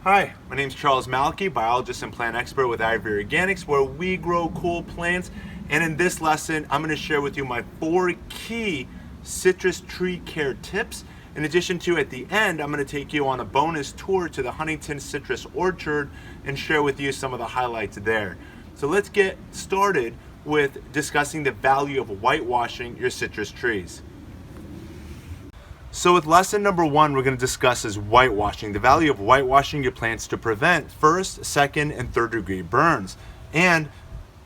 Hi, my name is Charles Malki, biologist and plant expert with Ivory Organics, where we grow cool plants. And in this lesson, I'm going to share with you my 4 key citrus tree care tips. In addition to, at the end, I'm going to take you on a bonus tour to the Huntington Citrus Orchard and share with you some of the highlights there. So let's get started with discussing the value of whitewashing your citrus trees. So with lesson number 1, we're going to discuss is whitewashing, the value of whitewashing your plants to prevent first, second, and third degree burns. And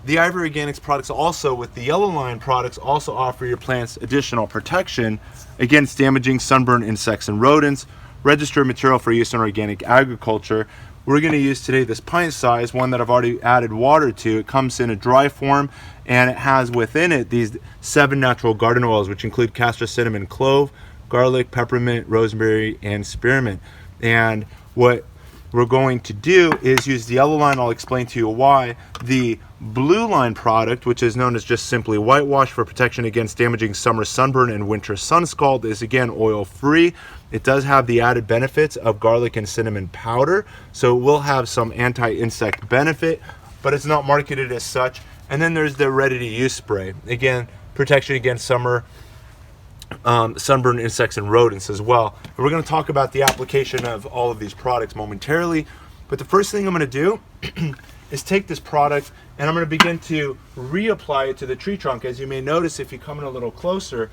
the Ivory Organics products also, with the yellow line products, also offer your plants additional protection against damaging sunburn insects and rodents, registered material for use in organic agriculture. We're going to use today this pint size, one that I've already added water to. It comes in a dry form, and it has within it these 7 natural garden oils, which include castor, cinnamon, clove, garlic, peppermint, rosemary, and spearmint. And what we're going to do is use the yellow line. I'll explain to you why. The blue line product, which is known as just simply whitewash for protection against damaging summer sunburn and winter sun scald, is again oil free. It does have the added benefits of garlic and cinnamon powder, so it will have some anti-insect benefit, but it's not marketed as such. And then there's the ready to use spray, again protection against summer sunburn insects and rodents as well. And we're going to talk about the application of all of these products momentarily, but the first thing I'm going to do is take this product and I'm going to begin to reapply it to the tree trunk. As you may notice, if you come in a little closer,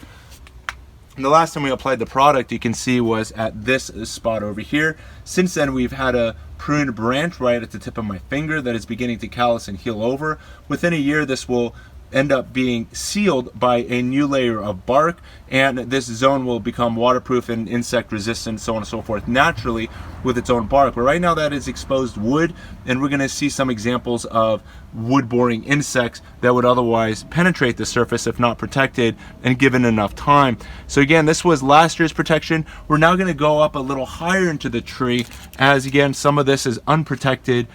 and the last time we applied the product, you can see, was at this spot over here. Since then, we've had a pruned branch right at the tip of my finger that is beginning to callus and heal over. Within a year, this will end up being sealed by a new layer of bark, and this zone will become waterproof and insect resistant, so on and so forth, naturally with its own bark. But right now that is exposed wood, and we're going to see some examples of wood boring insects that would otherwise penetrate the surface if not protected and given enough time. So again, this was last year's protection. We're now going to go up a little higher into the tree, as again some of this is unprotected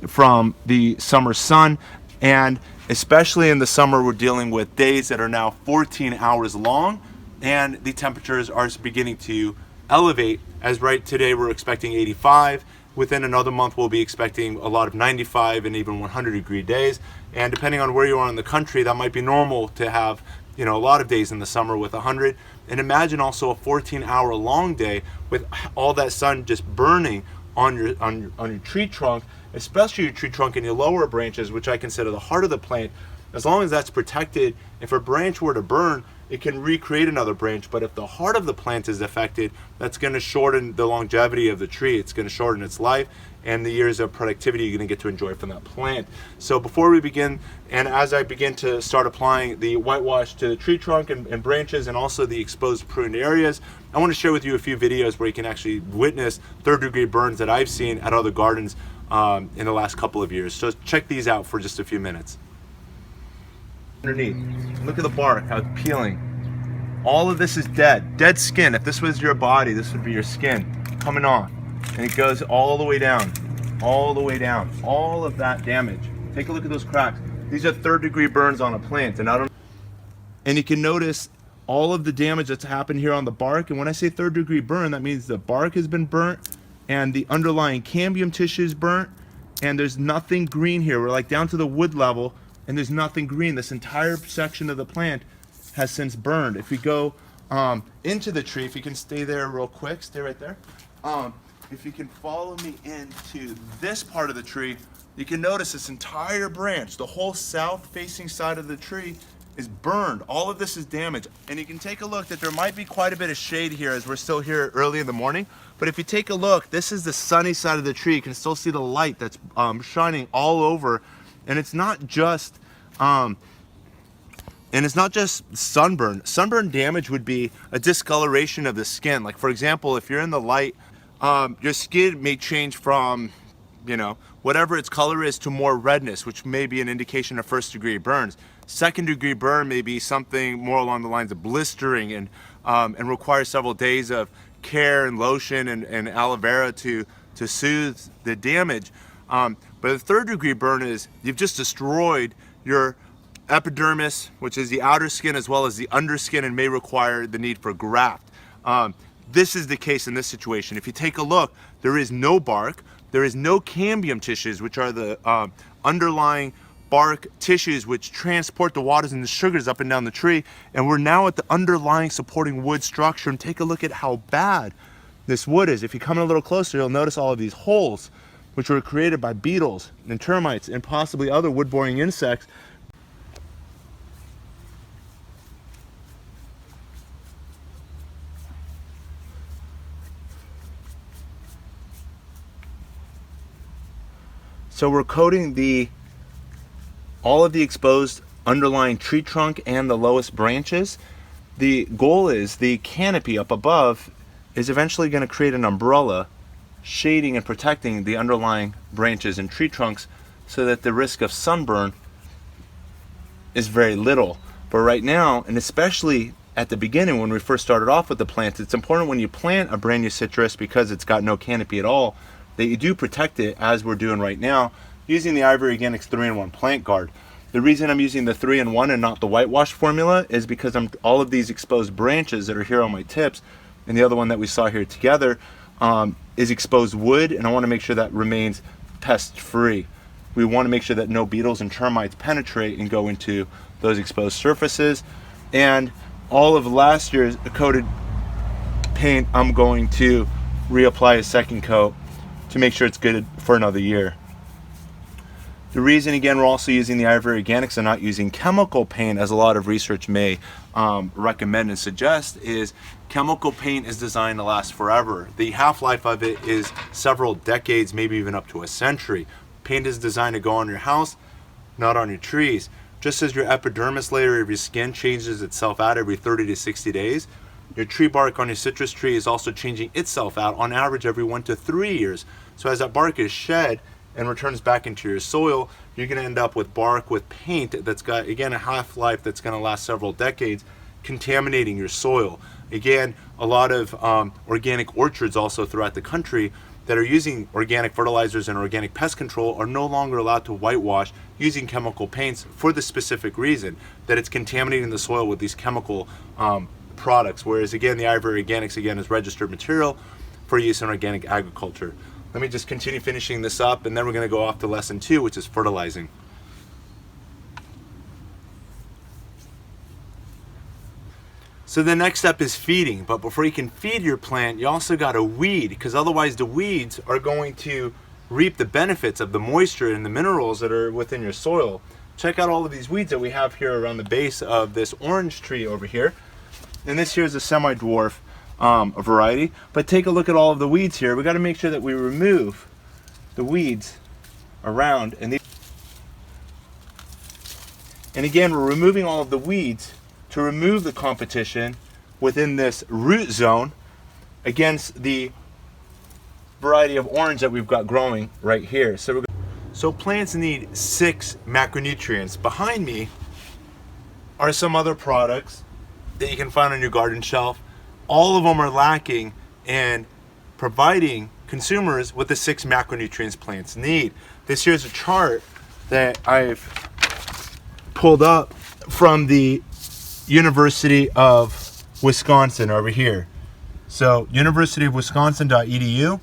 from the summer sun, and especially in the summer, we're dealing with days that are now 14 hours long, and the temperatures are beginning to elevate. As right today, we're expecting 85. Within another month, we'll be expecting a lot of 95 and even 100-degree days. And depending on where you are in the country, that might be normal to have, a lot of days in the summer with 100. And imagine also a 14-hour long day with all that sun just burning on your tree trunk, especially your tree trunk and your lower branches, which I consider the heart of the plant. As long as that's protected, if a branch were to burn, it can recreate another branch. But if the heart of the plant is affected, that's going to shorten the longevity of the tree. It's going to shorten its life and the years of productivity you're going to get to enjoy from that plant. So before we begin, and as I begin to start applying the whitewash to the tree trunk and branches, and also the exposed pruned areas, I want to share with you a few videos where you can actually witness third-degree burns that I've seen at other gardens in the last couple of years. So check these out for just a few minutes. Underneath, look at the bark, how it's peeling. All of this is dead skin. If this was your body, this would be your skin coming on, and it goes all the way down, all of that damage. Take a look at those cracks. These are third-degree burns on a plant, and you can notice all of the damage that's happened here on the bark. And when I say third-degree burn, that means the bark has been burnt and the underlying cambium tissue is burnt, and there's nothing green here. We're like down to the wood level, and there's nothing green. This entire section of the plant has since burned. If we go into the tree, if you can stay there real quick, stay right there. If you can follow me into this part of the tree, you can notice this entire branch, the whole south-facing side of the tree, is burned. All of this is damaged. And you can take a look that there might be quite a bit of shade here as we're still here early in the morning. But if you take a look, this is the sunny side of the tree. You can still see the light that's shining all over. And it's not just sunburn. Sunburn damage would be a discoloration of the skin. Like, for example, if you're in the light, your skin may change from, whatever its color is, to more redness, which may be an indication of first-degree burns. Second-degree burn may be something more along the lines of blistering and requires several days of care and lotion and aloe vera to soothe the damage. But the third-degree burn is you've just destroyed your epidermis, which is the outer skin, as well as the underskin, and may require the need for graft. This is the case in this situation. If you take a look, there is no bark, There is no cambium tissues, which are the underlying bark tissues which transport the waters and the sugars up and down the tree. And we're now at the underlying supporting wood structure, and take a look at how bad this wood is. If you come in a little closer, you'll notice all of these holes which were created by beetles and termites and possibly other wood-boring insects. So we're coating all of the exposed underlying tree trunk and the lowest branches. The goal is the canopy up above is eventually going to create an umbrella shading and protecting the underlying branches and tree trunks so that the risk of sunburn is very little. But right now, and especially at the beginning when we first started off with the plants, it's important when you plant a brand new citrus, because it's got no canopy at all, that you do protect it as we're doing right now using the Ivory Organics 3-in-1 plant guard. The reason I'm using the 3-in-1 and not the whitewash formula is because all of these exposed branches that are here on my tips, and the other one that we saw here together, is exposed wood, and I want to make sure that remains pest free. We want to make sure that no beetles and termites penetrate and go into those exposed surfaces. And all of last year's coated paint, I'm going to reapply a second coat to make sure it's good for another year. The reason, again, we're also using the Ivory Organics and not using chemical paint, as a lot of research may recommend and suggest, is chemical paint is designed to last forever. The half-life of it is several decades, maybe even up to a century. Paint is designed to go on your house, not on your trees. Just as your epidermis layer of your skin changes itself out every 30 to 60 days, your tree bark on your citrus tree is also changing itself out on average every 1 to 3 years. So as that bark is shed and returns back into your soil, you're going to end up with bark with paint that's got, again, a half-life that's going to last several decades, contaminating your soil. Again, a lot of organic orchards also throughout the country that are using organic fertilizers and organic pest control are no longer allowed to whitewash using chemical paints for the specific reason that it's contaminating the soil with these chemical products. Whereas, again, the Ivory Organics, again, is registered material for use in organic agriculture. Let me just continue finishing this up, and then we're going to go off to lesson 2, which is fertilizing. So the next step is feeding, but before you can feed your plant, you also got to weed, because otherwise the weeds are going to reap the benefits of the moisture and the minerals that are within your soil. Check out all of these weeds that we have here around the base of this orange tree over here. And this here is a semi-dwarf variety, but take a look at all of the weeds here. We got to make sure that we remove the weeds around, and again, we're removing all of the weeds to remove the competition within this root zone against the variety of orange that we've got growing right here. So plants need 6 macronutrients. Behind me are some other products that you can find on your garden shelf. All of them are lacking in providing consumers with the 6 macronutrients plants need. This here's a chart that I've pulled up from the University of Wisconsin over here. So universityofwisconsin.edu.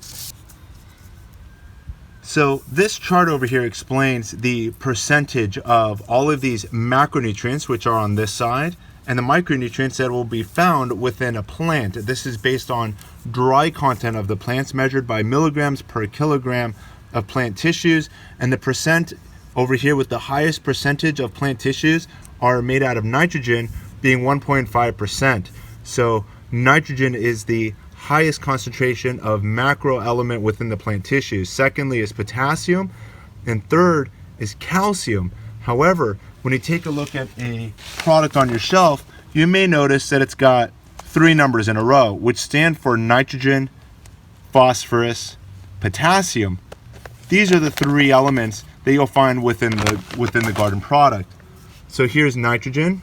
So this chart over here explains the percentage of all of these macronutrients, which are on this side, and the micronutrients that will be found within a plant. This is based on dry content of the plants measured by milligrams per kilogram of plant tissues, and the percent over here with the highest percentage of plant tissues are made out of nitrogen, being 1.5%. So nitrogen is the highest concentration of macro element within the plant tissues. Secondly is potassium, and third is calcium. However, when you take a look at a product on your shelf, you may notice that it's got 3 numbers in a row, which stand for nitrogen, phosphorus, potassium. These are the 3 elements that you'll find within the garden product. So here's nitrogen.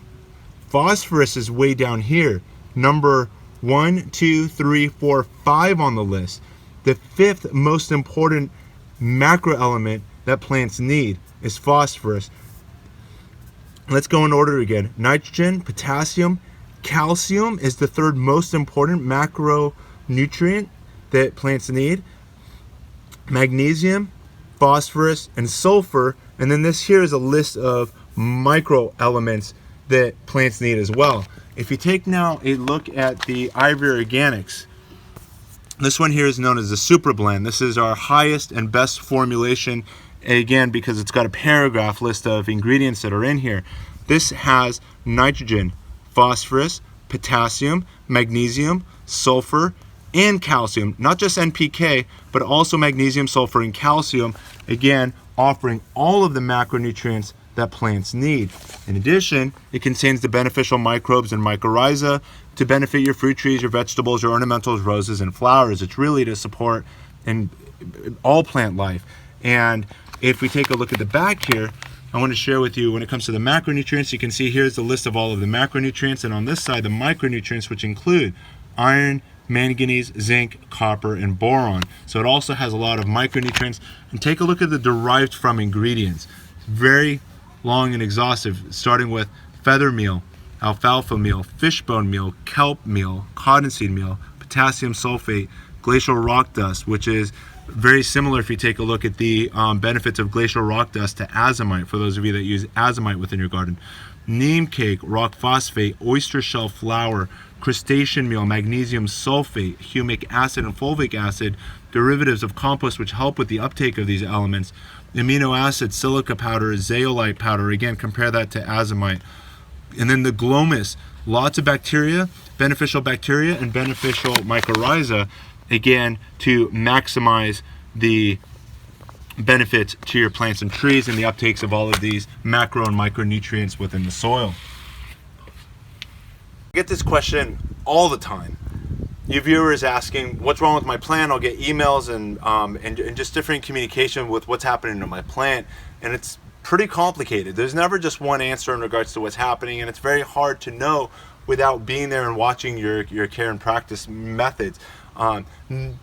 Phosphorus is way down here, number 1, 2, 3, 4, 5 on the list. The 5th most important macro element that plants need is phosphorus. Let's go in order again. Nitrogen, potassium, calcium is the 3rd most important macronutrient that plants need. magnesium, phosphorus, and sulfur. And then this here is a list of micro elements that plants need as well. If you take now a look at the Ivory Organics, this one here is known as the Super Blend. This is our highest and best formulation, again, because it's got a paragraph list of ingredients that are in here. This has nitrogen, phosphorus, potassium, magnesium, sulfur, and calcium. Not just NPK, but also magnesium, sulfur, and calcium. Again, offering all of the macronutrients that plants need. In addition, it contains the beneficial microbes and mycorrhiza to benefit your fruit trees, your vegetables, your ornamentals, roses, and flowers. It's really to support in all plant life. And if we take a look at the back here, I want to share with you when it comes to the macronutrients, you can see here's the list of all of the macronutrients, and on this side the micronutrients, which include iron, manganese, zinc, copper, and boron. So it also has a lot of micronutrients. And take a look at the derived from ingredients. Very long and exhaustive, starting with feather meal, alfalfa meal, fishbone meal, kelp meal, cottonseed meal, potassium sulfate, glacial rock dust, which is very similar if you take a look at the benefits of glacial rock dust to azomite, for those of you that use azomite within your garden. Neem cake, rock phosphate, oyster shell flour, crustacean meal, magnesium sulfate, humic acid, and fulvic acid, derivatives of compost which help with the uptake of these elements, amino acid, silica powder, zeolite powder, again compare that to azomite. And then the glomus, lots of bacteria, beneficial bacteria and beneficial mycorrhiza, again to maximize the benefits to your plants and trees and the uptakes of all of these macro and micronutrients within the soil. I get this question all the time. You viewers asking, what's wrong with my plant? I'll get emails and just different communication with what's happening to my plant, and it's pretty complicated. There's never just one answer in regards to what's happening, and it's very hard to know without being there and watching your care and practice methods.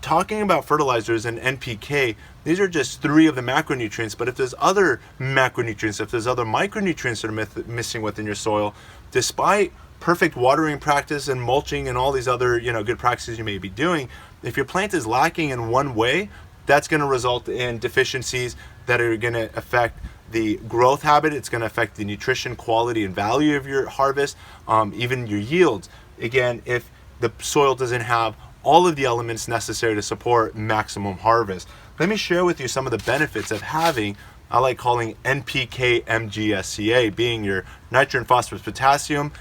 Talking about fertilizers and NPK, these are just 3 of the macronutrients, but if there's other macronutrients, if there's other micronutrients that are missing within your soil, despite perfect watering practice and mulching and all these other good practices you may be doing, if your plant is lacking in one way, that's going to result in deficiencies that are going to affect the growth habit. It's going to affect the nutrition, quality, and value of your harvest, even your yields. Again, if the soil doesn't have all of the elements necessary to support maximum harvest. Let me share with you some of the benefits of having, I like calling NPK MGSCA, being your nitrogen, phosphorus, potassium,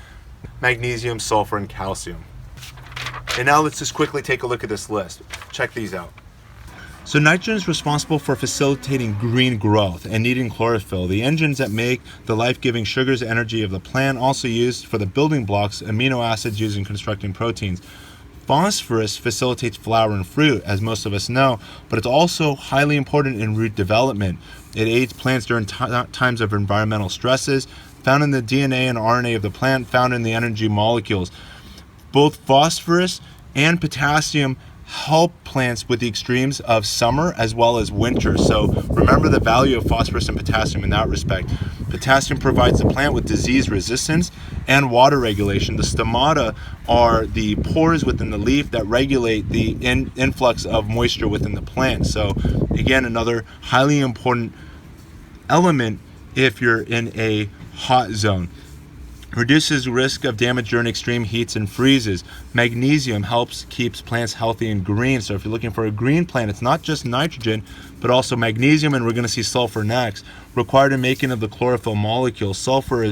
magnesium, sulfur, and calcium. And now let's just quickly take a look at this list. Check these out. So nitrogen is responsible for facilitating green growth and needing chlorophyll, the engines that make the life-giving sugars energy of the plant, also used for the building blocks, amino acids used in constructing proteins. Phosphorus facilitates flower and fruit, as most of us know, but it's also highly important in root development. It aids plants during times of environmental stresses, found in the DNA and RNA of the plant, found in the energy molecules. Both phosphorus and potassium help plants with the extremes of summer as well as winter. So remember the value of phosphorus and potassium in that respect. Potassium provides the plant with disease resistance and water regulation. The stomata are the pores within the leaf that regulate the influx of moisture within the plant. So again, another highly important element if you're in a hot zone. Reduces risk of damage during extreme heats and freezes. Magnesium keeps plants healthy and green. So if you're looking for a green plant, it's not just nitrogen, but also magnesium, and we're going to see sulfur next. Required in making of the chlorophyll molecule. Sulfur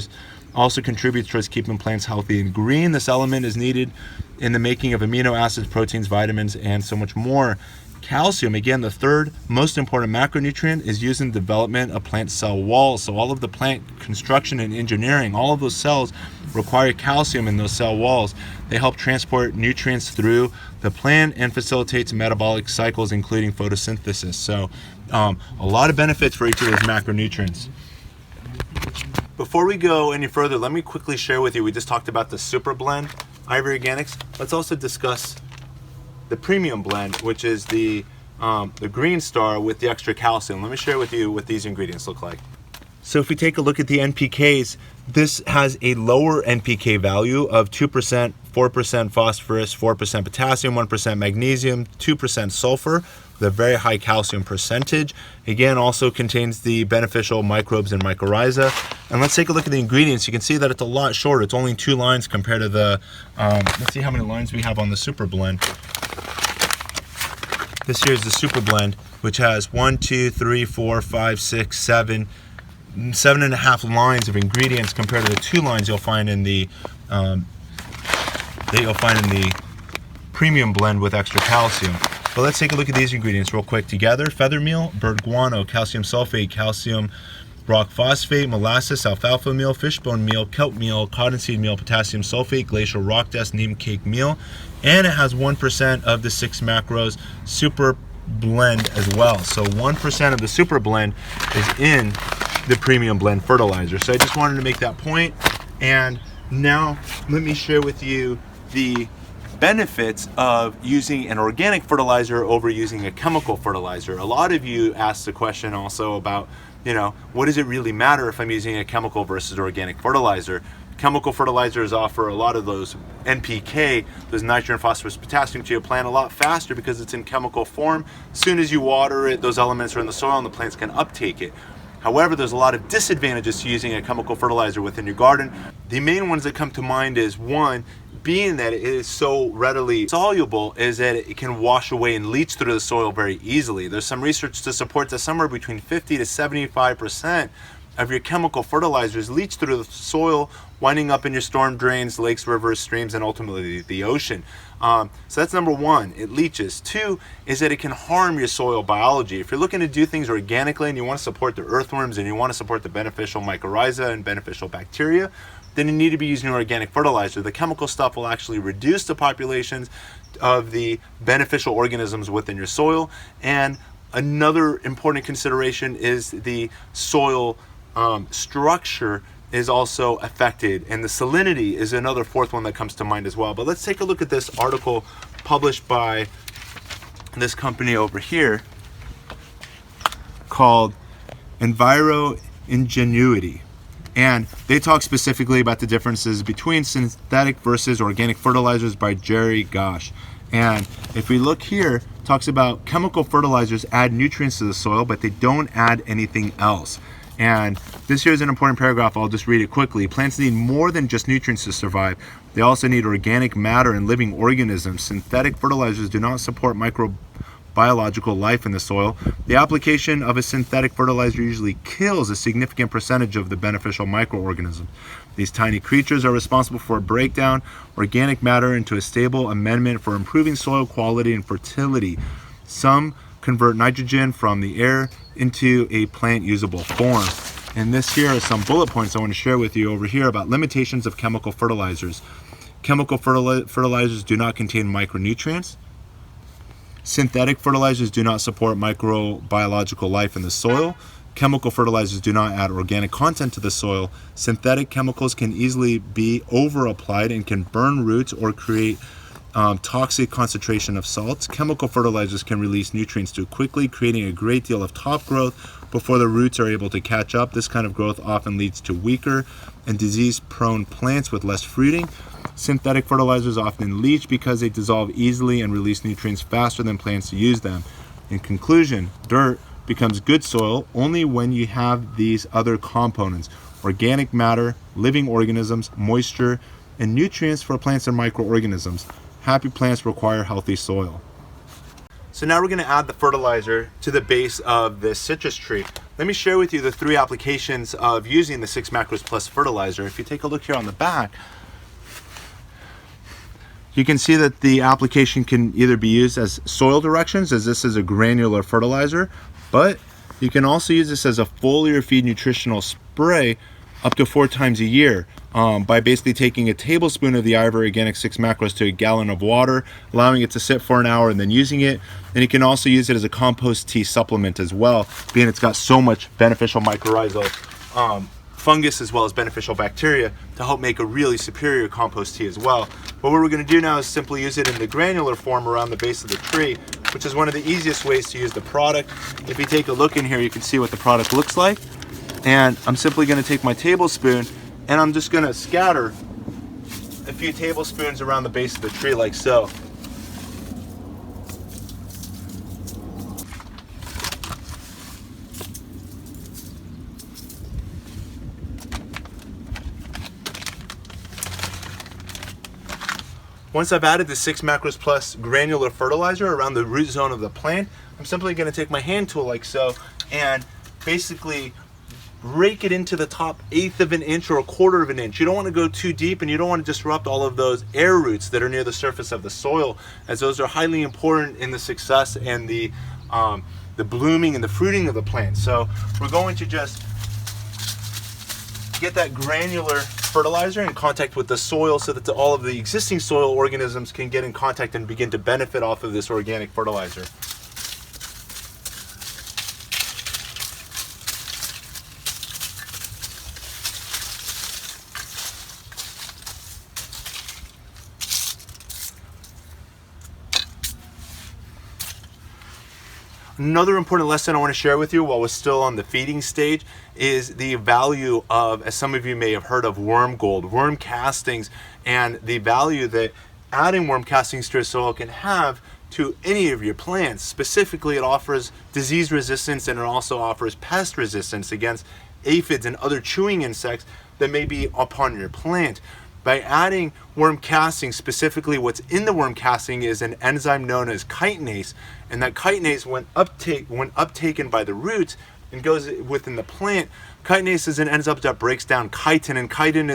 also contributes towards keeping plants healthy and green. This element is needed in the making of amino acids, proteins, vitamins, and so much more. Calcium, again, the third most important macronutrient, is used in the development of plant cell walls. So all of the plant construction and engineering, all of those cells require calcium in those cell walls. They help transport nutrients through the plant and facilitates metabolic cycles, including photosynthesis. So a lot of benefits for each of those macronutrients. Before we go any further, let me quickly share with you, we just talked about the super blend, Ivory Organics. Let's also discuss the premium blend, which is the green star with the extra calcium. Let me share with you what these ingredients look like. So if we take a look at the NPKs, this has a lower NPK value of 2%, 4% phosphorus, 4% potassium, 1% magnesium, 2% sulfur. with a very high calcium percentage. Again, also contains the beneficial microbes and mycorrhiza. And let's take a look at the ingredients. You can see that it's a lot shorter. It's only 2 lines compared to the, let's see how many lines we have on the Super Blend. This here is the Super Blend, which has 1, 2, 3, 4, 5, 6, 7, 7.5 lines of ingredients compared to the 2 lines you'll find in the premium blend with extra calcium. But let's take a look at these ingredients real quick together. Feather meal, bird guano, calcium sulfate, calcium rock phosphate, molasses, alfalfa meal, fishbone meal, kelp meal, cottonseed meal, potassium sulfate, glacial rock dust, neem cake meal, and it has 1% of the 6 macros super blend as well. So 1% of the super blend is in the premium blend fertilizer. So I just wanted to make that point. And now let me share with you the benefits of using an organic fertilizer over using a chemical fertilizer. A lot of you asked the question also about, what does it really matter if I'm using a chemical versus organic fertilizer? Chemical fertilizers offer a lot of those NPK, those nitrogen, phosphorus, potassium to your plant a lot faster because it's in chemical form. As soon as you water it, those elements are in the soil and the plants can uptake it. However, there's a lot of disadvantages to using a chemical fertilizer within your garden. The main ones that come to mind is, one, being that it is so readily soluble, is that it can wash away and leach through the soil very easily. There's some research to support that somewhere between 50 to 75% of your chemical fertilizers leach through the soil, winding up in your storm drains, lakes, rivers, streams, and ultimately the ocean. So that's number 1, it leaches. 2 is that it can harm your soil biology. If you're looking to do things organically and you want to support the earthworms and you want to support the beneficial mycorrhiza and beneficial bacteria, then you need to be using an organic fertilizer. The chemical stuff will actually reduce the populations of the beneficial organisms within your soil. And another important consideration is the soil structure is also affected, and the salinity is another 4th one that comes to mind as well. But let's take a look at this article published by this company over here called Enviro Ingenuity. And they talk specifically about the differences between synthetic versus organic fertilizers by Jerry Gosh. And if we look here, it talks about chemical fertilizers add nutrients to the soil, but they don't add anything else. And this here is an important paragraph. I'll just read it quickly. Plants need more than just nutrients to survive. They also need organic matter and living organisms. Synthetic fertilizers do not support microbiological life in the soil. The application of a synthetic fertilizer usually kills a significant percentage of the beneficial microorganisms. These tiny creatures are responsible for a breakdown organic matter into a stable amendment for improving soil quality and fertility. Some convert nitrogen from the air into a plant usable form. And this here are some bullet points I want to share with you over here about limitations of chemical fertilizers. Chemical fertilizers do not contain micronutrients. Synthetic fertilizers do not support microbiological life in the soil. Chemical fertilizers do not add organic content to the soil. Synthetic chemicals can easily be over-applied and can burn roots or create toxic concentration of salts. Chemical fertilizers can release nutrients too quickly, creating a great deal of top growth before the roots are able to catch up. This kind of growth often leads to weaker and disease-prone plants with less fruiting. Synthetic fertilizers often leach because they dissolve easily and release nutrients faster than plants use them. In conclusion, dirt becomes good soil only when you have these other components: organic matter, living organisms, moisture, and nutrients for plants and microorganisms. Happy plants require healthy soil. So now we're going to add the fertilizer to the base of this citrus tree. Let me share with you the 3 applications of using the 6 Macros Plus fertilizer. If you take a look here on the back, you can see that the application can either be used as soil directions, as this is a granular fertilizer, but you can also use this as a foliar feed nutritional spray up to 4 times a year by basically taking a tablespoon of the Ivory Organic 6 Macros to a gallon of water, allowing it to sit for an hour and then using it. And you can also use it as a compost tea supplement as well, being it's got so much beneficial mycorrhizal fungus as well as beneficial bacteria to help make a really superior compost tea as well. But what we're going to do now is simply use it in the granular form around the base of the tree, which is one of the easiest ways to use the product. If you take a look in here, you can see what the product looks like. And I'm simply going to take my tablespoon and I'm just going to scatter a few tablespoons around the base of the tree like so. Once I've added the 6 macros plus granular fertilizer around the root zone of the plant, I'm simply going to take my hand tool like so and basically rake it into the top 1/8 of an inch or 1/4 of an inch. You don't want to go too deep, and you don't want to disrupt all of those air roots that are near the surface of the soil, as those are highly important in the success and the blooming and the fruiting of the plant. So we're going to just get that granular fertilizer in contact with the soil so that all of the existing soil organisms can get in contact and begin to benefit off of this organic fertilizer. Another important lesson I want to share with you while we're still on the feeding stage is the value of, as some of you may have heard of, worm gold, worm castings, and the value that adding worm castings to your soil can have to any of your plants. Specifically, it offers disease resistance, and it also offers pest resistance against aphids and other chewing insects that may be upon your plant. By adding worm casting, specifically what's in the worm casting is an enzyme known as chitinase, and that chitinase, when uptaken by the roots and goes within the plant, chitinase is an enzyme that breaks down chitin, and chitin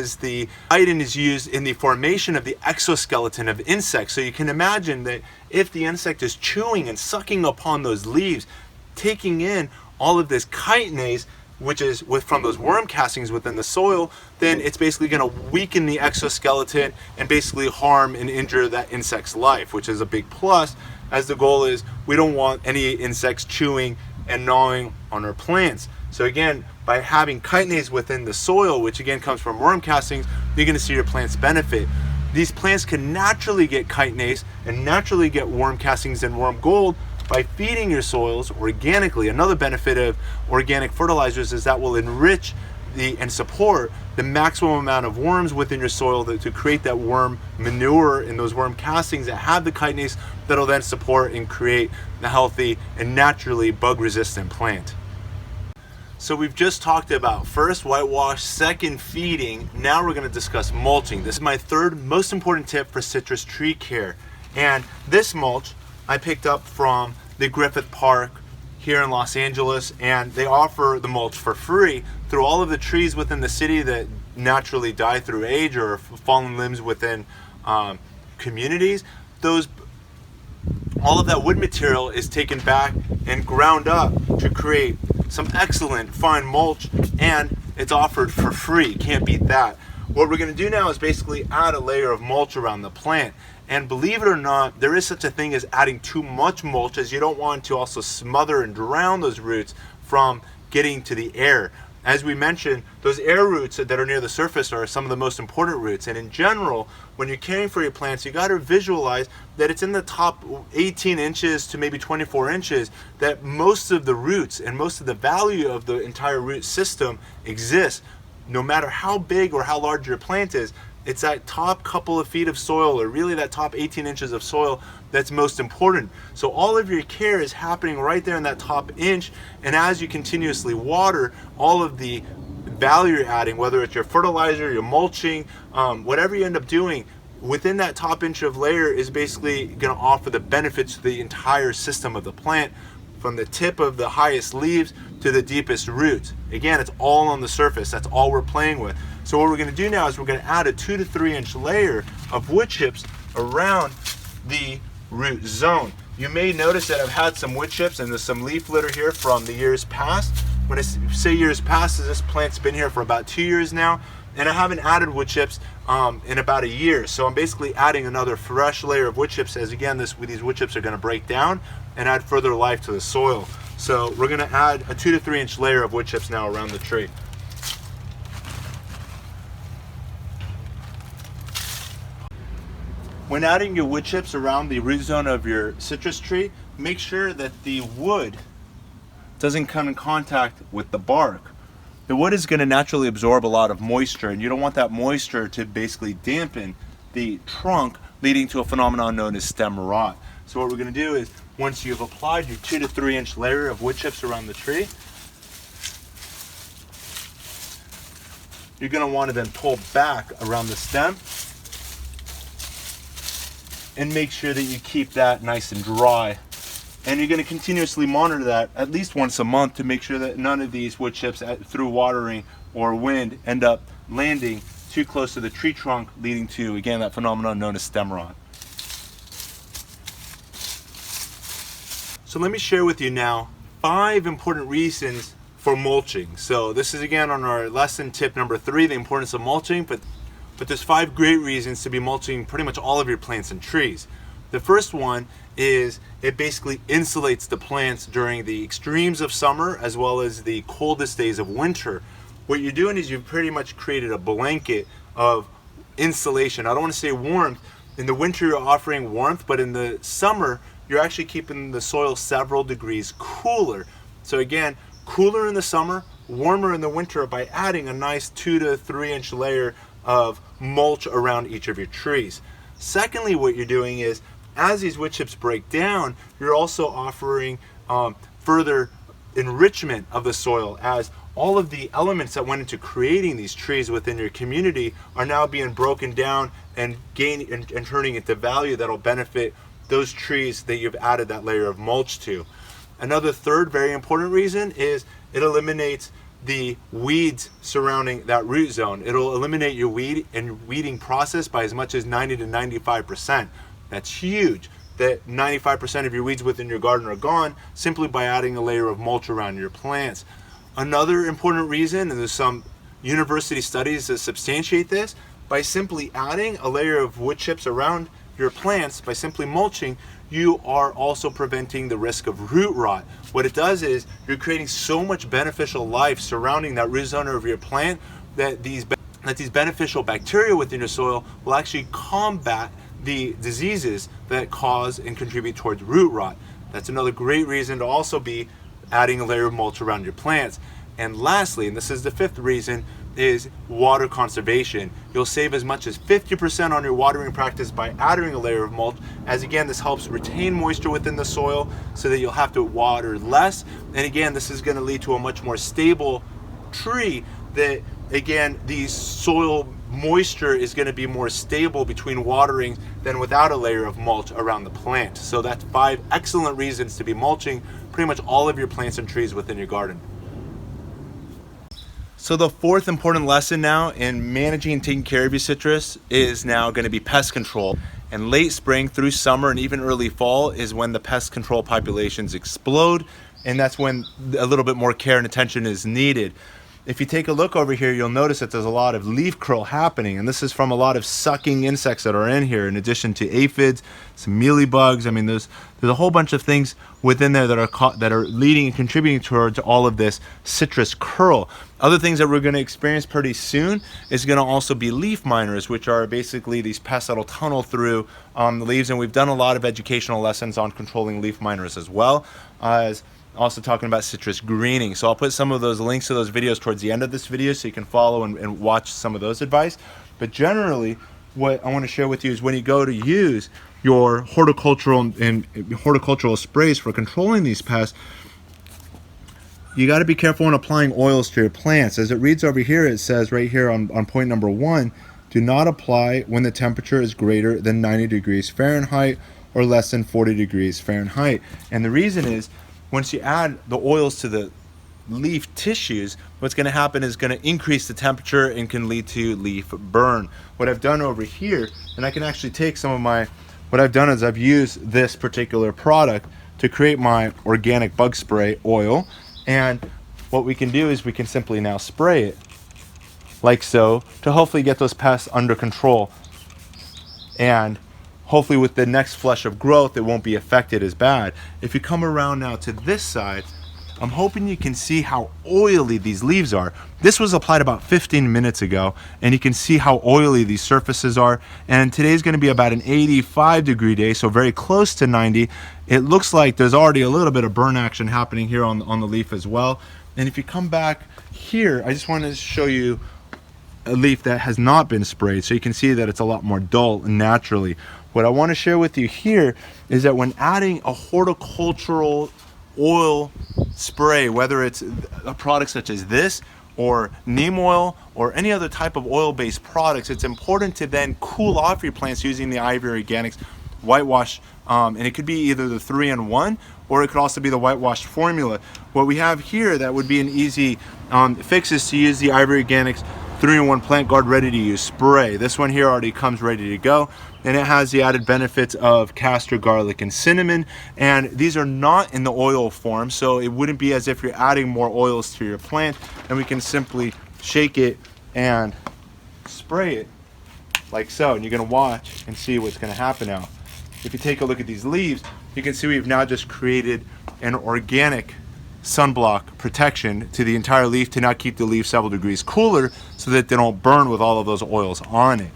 is used in the formation of the exoskeleton of insects. So you can imagine that if the insect is chewing and sucking upon those leaves, taking in all of this chitinase, which is from those worm castings within the soil, then it's basically going to weaken the exoskeleton and basically harm and injure that insect's life, which is a big plus, as the goal is we don't want any insects chewing and gnawing on our plants. So again, by having chitinase within the soil, which again comes from worm castings, you're going to see your plants benefit. These plants can naturally get chitinase and naturally get worm castings and worm gold by feeding your soils organically. Another benefit of organic fertilizers is that will enrich and support the maximum amount of worms within your soil to create that worm manure and those worm castings that have the chitinase that'll then support and create the healthy and naturally bug resistant plant. So we've just talked about first whitewash, second feeding. Now we're going to discuss mulching. This is my third most important tip for citrus tree care. And this mulch I picked up from the Griffith Park here in Los Angeles, and they offer the mulch for free through all of the trees within the city that naturally die through age or fallen limbs within communities. All of that wood material is taken back and ground up to create some excellent fine mulch, and it's offered for free. Can't beat that. What we're going to do now is basically add a layer of mulch around the plant. And believe it or not, there is such a thing as adding too much mulch, as you don't want to also smother and drown those roots from getting to the air. As we mentioned, those air roots that are near the surface are some of the most important roots. And in general, when you're caring for your plants, you got to visualize that it's in the top 18 inches to maybe 24 inches that most of the roots and most of the value of the entire root system exists. No matter how big or how large your plant is, it's that top couple of feet of soil, or really that top 18 inches of soil, that's most important. So all of your care is happening right there in that top inch, and as you continuously water, all of the value you're adding, whether it's your fertilizer, your mulching, whatever you end up doing, within that top inch of layer is basically going to offer the benefits to the entire system of the plant, from the tip of the highest leaves to the deepest roots. Again, it's all on the surface. That's all we're playing with. So what we're going to do now is we're going to add a 2 to 3 inch layer of wood chips around the root zone. You may notice that I've had some wood chips and there's some leaf litter here from the years past. When I say years past, this plant's been here for about 2 years now, and I haven't added wood chips in about a year. So I'm basically adding another fresh layer of wood chips, as again, these wood chips are going to break down and add further life to the soil. So we're going to add a 2 to 3 inch layer of wood chips now around the tree. When adding your wood chips around the root zone of your citrus tree, make sure that the wood doesn't come in contact with the bark. The wood is going to naturally absorb a lot of moisture, and you don't want that moisture to basically dampen the trunk, leading to a phenomenon known as stem rot. So what we're going to do is, once you've applied your 2 to 3 inch layer of wood chips around the tree, you're going to want to then pull back around the stem and make sure that you keep that nice and dry. And you're going to continuously monitor that at least once a month to make sure that none of these wood chips through watering or wind end up landing too close to the tree trunk, leading to, again, that phenomenon known as stem rot. So let me share with you now 5 important reasons for mulching. So this is again on our lesson tip number 3, the importance of mulching, but there's 5 great reasons to be mulching pretty much all of your plants and trees. The first one is it basically insulates the plants during the extremes of summer as well as the coldest days of winter. What you're doing is you've pretty much created a blanket of insulation. I don't want to say warmth. In the winter you're offering warmth, but in the summer you're actually keeping the soil several degrees cooler. So again, cooler in the summer, warmer in the winter by adding a nice 2 to 3 inch layer of mulch around each of your trees. Secondly, what you're doing is as these wood chips break down, you're also offering further enrichment of the soil, as all of the elements that went into creating these trees within your community are now being broken down and turning into value that'll benefit those trees that you've added that layer of mulch to. Another third very important reason is it eliminates the weeds surrounding that root zone. It'll eliminate your weeding process by as much as 90 to 95%. That's huge, that 95% of your weeds within your garden are gone simply by adding a layer of mulch around your plants. Another important reason, and there's some university studies that substantiate this, by simply adding a layer of wood chips around your plants, by simply mulching, you are also preventing the risk of root rot. What it does is you're creating so much beneficial life surrounding that root zone of your plant that these beneficial bacteria within your soil will actually combat the diseases that cause and contribute towards root rot. That's another great reason to also be adding a layer of mulch around your plants. And lastly, and this is the 5th reason, is water conservation. You'll save as much as 50% on your watering practice by adding a layer of mulch, as again this helps retain moisture within the soil so that you'll have to water less. And again, this is going to lead to a much more stable tree, that again the soil moisture is going to be more stable between watering than without a layer of mulch around the plant. So that's 5 excellent reasons to be mulching pretty much all of your plants and trees within your garden. So the 4th important lesson now in managing and taking care of your citrus is now going to be pest control. And late spring through summer and even early fall is when the pest control populations explode, and that's when a little bit more care and attention is needed. If you take a look over here, you'll notice that there's a lot of leaf curl happening, and this is from a lot of sucking insects that are in here, in addition to aphids, some mealybugs. I mean, there's a whole bunch of things within there that are leading and contributing towards all of this citrus curl. Other things that we're going to experience pretty soon is going to also be leaf miners, which are basically these pests that'll tunnel through the leaves, and we've done a lot of educational lessons on controlling leaf miners as well as also talking about citrus greening. So I'll put some of those links to those videos towards the end of this video so you can follow and watch some of those advice. But generally, what I want to share with you is when you go to use your horticultural sprays for controlling these pests, you got to be careful when applying oils to your plants. As it reads over here, it says right here on point number 1, do not apply when the temperature is greater than 90 degrees Fahrenheit or less than 40 degrees Fahrenheit. And the reason is, once you add the oils to the leaf tissues, what's going to happen is going to increase the temperature and can lead to leaf burn. What I've done over here, and I can actually take what I've done is I've used this particular product to create my organic bug spray oil, and what we can do is we can simply now spray it like so to hopefully get those pests under control, and hopefully with the next flush of growth it won't be affected as bad. If you come around now to this side, I'm hoping you can see how oily these leaves are. This was applied about 15 minutes ago, and you can see how oily these surfaces are. And today's going to be about an 85-degree day, so very close to 90. It looks like there's already a little bit of burn action happening here on the leaf as well. And if you come back here, I just want to show you a leaf that has not been sprayed, so you can see that it's a lot more dull naturally. What I want to share with you here is that when adding a horticultural oil spray, whether it's a product such as this or neem oil or any other type of oil-based products, it's important to then cool off your plants using the IV Organics whitewash, and it could be either the 3-in-1 or it could also be the whitewash formula. What we have here that would be an easy fix is to use the Ivory Organics 3-in-1 Plant Guard ready to use spray. This one here already comes ready to go, and it has the added benefits of castor, garlic, and cinnamon, and these are not in the oil form, so it wouldn't be as if you're adding more oils to your plant, and we can simply shake it and spray it like so, and you're going to watch and see what's going to happen now. If you take a look at these leaves, you can see we've now just created an organic sunblock protection to the entire leaf to now keep the leaf several degrees cooler so that they don't burn with all of those oils on it.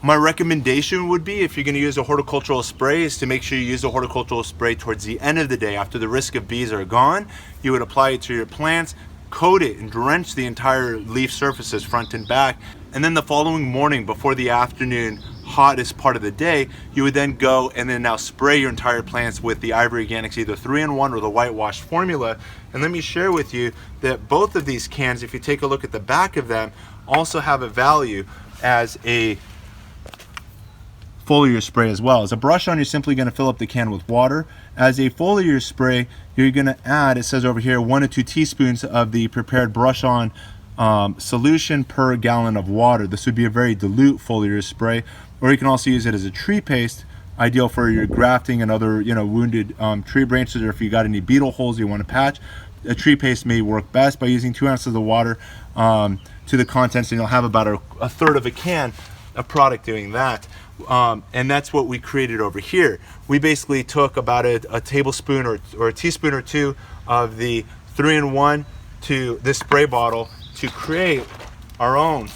My recommendation would be, if you're going to use a horticultural spray, is to make sure you use the horticultural spray towards the end of the day after the risk of bees are gone. You would apply it to your plants, coat it and drench the entire leaf surfaces front and back, and then the following morning before the afternoon hottest part of the day, you would then go and then now spray your entire plants with the Ivory Organics, either 3-in-1 or the whitewash formula. And let me share with you that both of these cans, if you take a look at the back of them, also have a value as a foliar spray as well. As a brush on, you're simply going to fill up the can with water. As a foliar spray, you're going to add, it says over here, 1 to 2 teaspoons of the prepared brush on solution per gallon of water. This would be a very dilute foliar spray, or you can also use it as a tree paste, ideal for your grafting and other wounded tree branches, or if you got any beetle holes you want to patch. A tree paste may work best by using 2 ounces of water to the contents, and you'll have about a third of a can of product doing that. And that's what we created over here. We basically took about a tablespoon or a teaspoon or two of the 3-in-1 to this spray bottle to create our own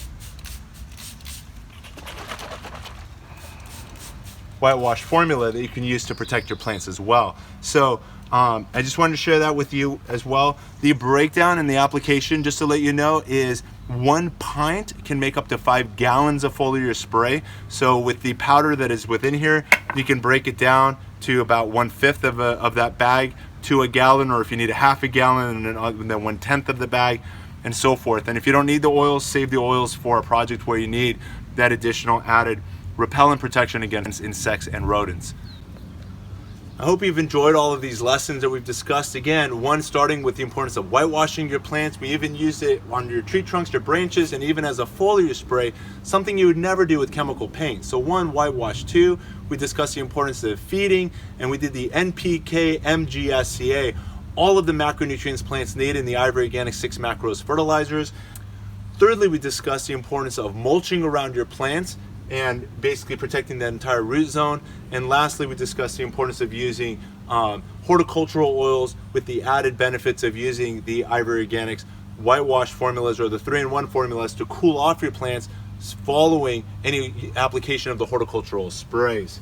whitewash formula that you can use to protect your plants as well. So I just wanted to share that with you as well. The breakdown and the application, just to let you know, is 1 pint can make up to 5 gallons of foliar spray. So with the powder that is within here, you can break it down to about 1/5 of that bag to a gallon, or if you need a half a gallon, and then 1/10 of the bag, and so forth. And if you don't need the oils, save the oils for a project where you need that additional added repellent protection against insects and rodents. I hope you've enjoyed all of these lessons that we've discussed. Again, one starting with the importance of whitewashing your plants. We even used it on your tree trunks, your branches, and even as a foliar spray, something you would never do with chemical paint. So 1, whitewash. 2, we discussed the importance of feeding, and we did the NPK, MGSCA, all of the macronutrients plants need in the Ivory Organic 6 macros fertilizers. Thirdly, we discussed the importance of mulching around your plants and basically protecting that entire root zone. And lastly, we discussed the importance of using horticultural oils with the added benefits of using the Ivory Organics whitewash formulas or the 3-in-1 formulas to cool off your plants following any application of the horticultural sprays.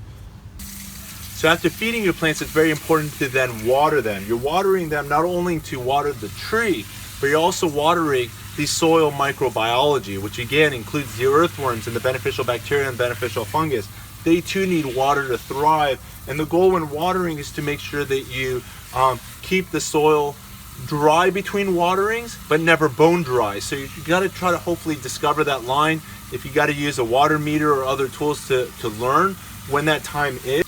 So after feeding your plants, it's very important to then water them. You're watering them not only to water the tree, but you're also watering the soil microbiology, which again includes the earthworms and the beneficial bacteria and beneficial fungus. They too need water to thrive, and the goal when watering is to make sure that you keep the soil dry between waterings, but never bone dry. So you got to try to hopefully discover that line. If you got to use a water meter or other tools to learn when that time is.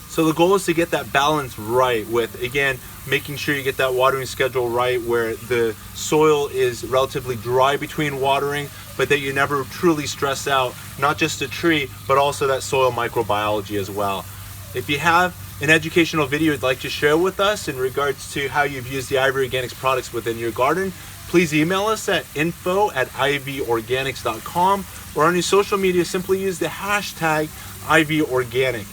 So the goal is to get that balance right with, again, making sure you get that watering schedule right where the soil is relatively dry between watering, but that you never truly stress out not just the tree, but also that soil microbiology as well. If you have an educational video you'd like to share with us in regards to how you've used the Ivory Organics products within your garden, please email us at info@ivorganics.com, or on your social media, simply use the hashtag IVOrganic.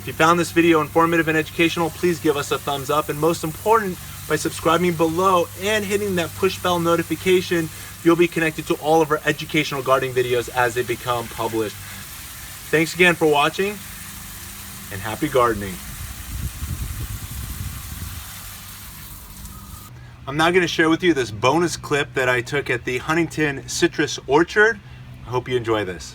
If you found this video informative and educational, please give us a thumbs up, and most important, by subscribing below and hitting that push bell notification, you'll be connected to all of our educational gardening videos as they become published. Thanks again for watching, and happy gardening. I'm now going to share with you this bonus clip that I took at the Huntington Citrus Orchard. I hope you enjoy this.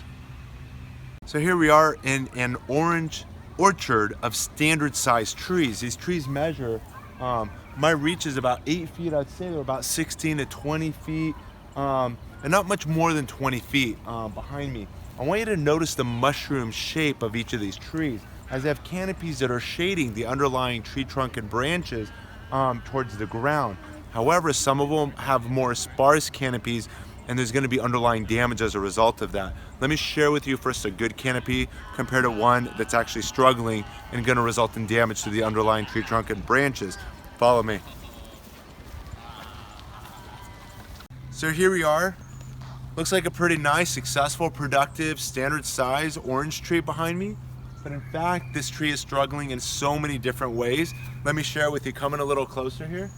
So here we are in an orange orchard of standard sized trees. These trees measure, my reach is about 8 feet. I'd say they're about 16 to 20 feet, and not much more than 20 feet behind me I want you to notice the mushroom shape of each of these trees, as they have canopies that are shading the underlying tree trunk and branches towards the ground. However, some of them have more sparse canopies, and there's going to be underlying damage as a result of that. Let me share with you first a good canopy compared to one that's actually struggling and going to result in damage to the underlying tree trunk and branches. Follow me. So here we are. Looks like a pretty nice, successful, productive, standard size orange tree behind me. But in fact, this tree is struggling in so many different ways. Let me share with you, coming a little closer here.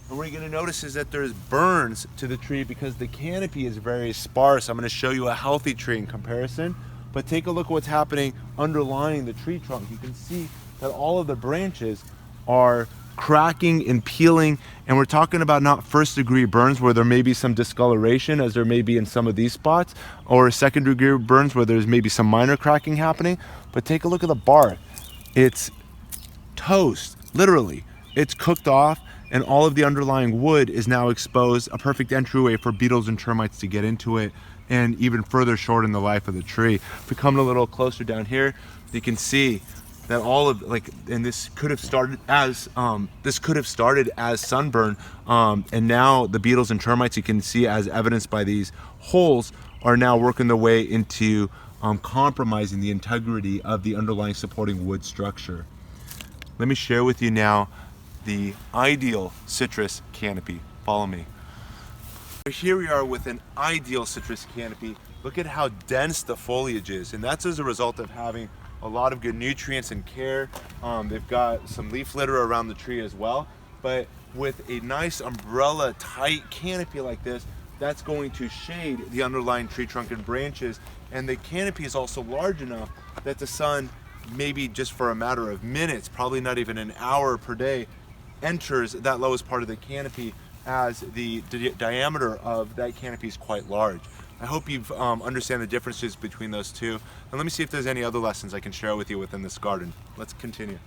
And what you're gonna notice is that there's burns to the tree because the canopy is very sparse. I'm gonna show you a healthy tree in comparison, but take a look at what's happening underlying the tree trunk. You can see that all of the branches are cracking and peeling, and we're talking about not first degree burns where there may be some discoloration as there may be in some of these spots, or second degree burns where there's maybe some minor cracking happening. But take a look at the bark. It's toast, literally. It's cooked off, and all of the underlying wood is now exposed, a perfect entryway for beetles and termites to get into it and even further shorten the life of the tree. If we come a little closer down here, you can see that all of, like, and this could have started as sunburn, and now the beetles and termites, you can see as evidenced by these holes, are now working their way into compromising the integrity of the underlying supporting wood structure. Let me share with you now the ideal citrus canopy. Follow me. Here we are with an ideal citrus canopy. Look at how dense the foliage is, and that's as a result of having a lot of good nutrients and care. They've got some leaf litter around the tree as well, but with a nice umbrella tight canopy like this, that's going to shade the underlying tree trunk and branches, and the canopy is also large enough that the sun, maybe just for a matter of minutes, probably not even an hour per day, enters that lowest part of the canopy, as the diameter of that canopy is quite large. I hope you've understand the differences between those two. And let me see if there's any other lessons I can share with you within this garden. Let's continue.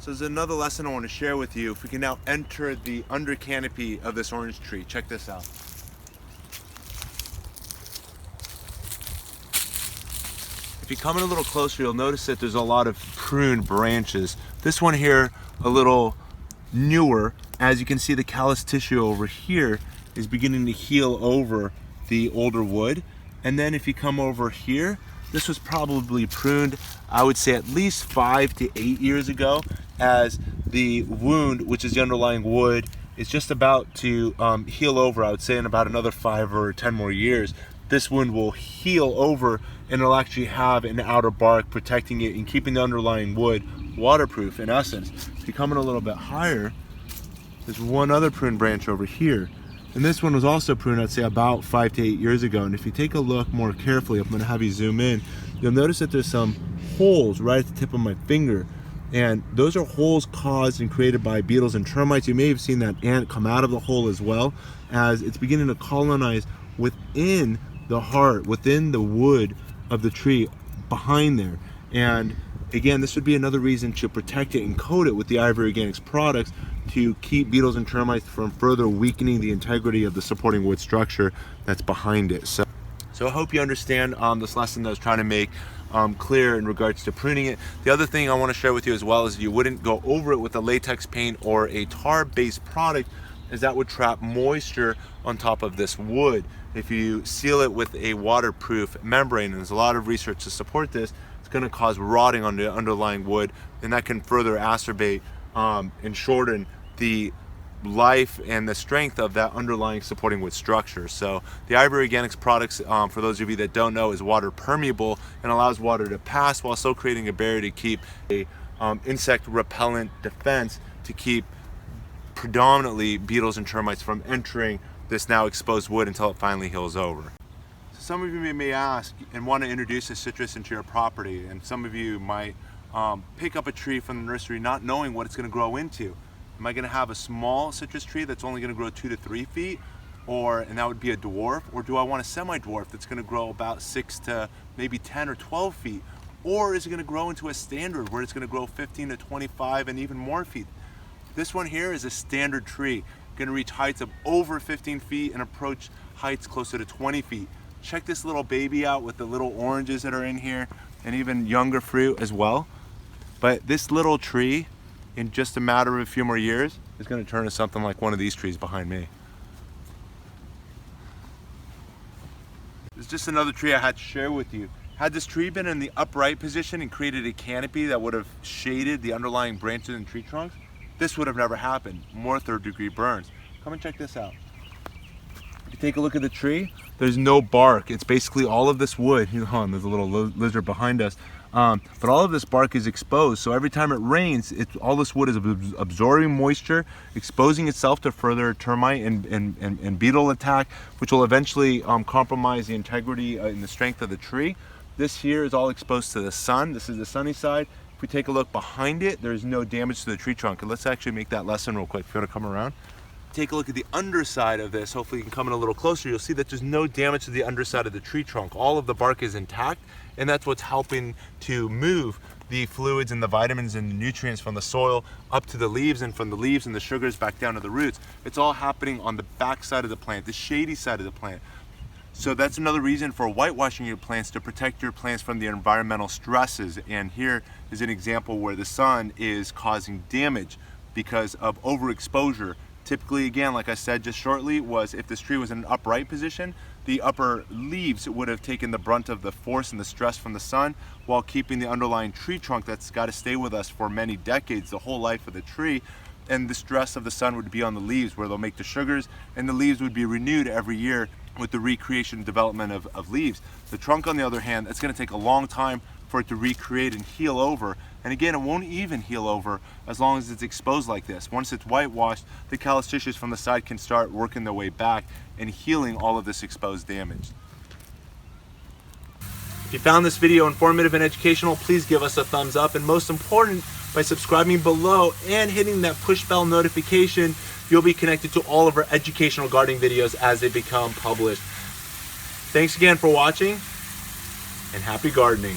So there's another lesson I want to share with you. If we can now enter the under canopy of this orange tree. Check this out. If you come in a little closer, you'll notice that there's a lot of pruned branches. This one here, a little newer. As you can see, the callus tissue over here is beginning to heal over the older wood. And then if you come over here, this was probably pruned, I would say, at least 5 to 8 years ago, as the wound, which is the underlying wood, is just about to heal over. I would say in about another 5 or 10 more years, this wound will heal over, and it'll actually have an outer bark protecting it and keeping the underlying wood waterproof in essence. If you come in a little bit higher, there's one other pruned branch over here, and this one was also pruned, I'd say, about 5 to 8 years ago. And if you take a look more carefully, I'm going to have you zoom in, you'll notice that there's some holes right at the tip of my finger, and those are holes caused and created by beetles and termites. You may have seen that ant come out of the hole as well, as it's beginning to colonize within the heart, within the wood of the tree behind there. And again, this would be another reason to protect it and coat it with the Ivory Organics products to keep beetles and termites from further weakening the integrity of the supporting wood structure that's behind it. So I hope you understand this lesson that I was trying to make clear in regards to pruning it. The other thing I want to share with you as well is you wouldn't go over it with a latex paint or a tar-based product, as that would trap moisture on top of this wood. If you seal it with a waterproof membrane, and there's a lot of research to support this, it's going to cause rotting on the underlying wood, and that can further acerbate and shorten the life and the strength of that underlying supporting wood structure. So the Ivory Organics products, for those of you that don't know, is water permeable and allows water to pass while still creating a barrier to keep a insect repellent defense to keep predominantly beetles and termites from entering this now exposed wood until it finally heals over. So some of you may ask and want to introduce a citrus into your property, and some of you might pick up a tree from the nursery not knowing what it's going to grow into. Am I going to have a small citrus tree that's only going to grow 2 to 3 feet, and that would be a dwarf? Or do I want a semi-dwarf that's going to grow about 6 to maybe 10 or 12 feet? Or is it going to grow into a standard where it's going to grow 15 to 25 and even more feet? This one here is a standard tree, going to reach heights of over 15 feet and approach heights closer to 20 feet. Check this little baby out with the little oranges that are in here and even younger fruit as well. But this little tree, in just a matter of a few more years, is going to turn to something like one of these trees behind me. This is just another tree I had to share with you. Had this tree been in the upright position and created a canopy that would have shaded the underlying branches and tree trunks, this would have never happened. More third-degree burns. Come and check this out. If you take a look at the tree, there's no bark. It's basically all of this wood. There's a little lizard behind us. But all of this bark is exposed, so every time it rains, all this wood is absorbing moisture, exposing itself to further termite and beetle attack, which will eventually compromise the integrity and the strength of the tree. This here is all exposed to the sun. This is the sunny side. If we take a look behind it, there's no damage to the tree trunk. And let's actually make that lesson real quick. If you want to come around. Take a look at the underside of this. Hopefully you can come in a little closer. You'll see that there's no damage to the underside of the tree trunk. All of the bark is intact, and that's what's helping to move the fluids and the vitamins and the nutrients from the soil up to the leaves, and from the leaves and the sugars back down to the roots. It's all happening on the back side of the plant, the shady side of the plant. So that's another reason for whitewashing your plants, to protect your plants from the environmental stresses. And here is an example where the sun is causing damage because of overexposure. Typically, again, like I said just shortly, was if this tree was in an upright position, the upper leaves would have taken the brunt of the force and the stress from the sun, while keeping the underlying tree trunk that's got to stay with us for many decades, the whole life of the tree. And the stress of the sun would be on the leaves, where they'll make the sugars, and the leaves would be renewed every year with the recreation and development of leaves. The trunk, on the other hand, it's going to take a long time for it to recreate and heal over. And again, it won't even heal over as long as it's exposed like this. Once it's whitewashed, the callus tissues from the side can start working their way back and healing all of this exposed damage. If you found this video informative and educational, please give us a thumbs up, and most important, by subscribing below and hitting that push bell notification, you'll be connected to all of our educational gardening videos as they become published. Thanks again for watching, and happy gardening.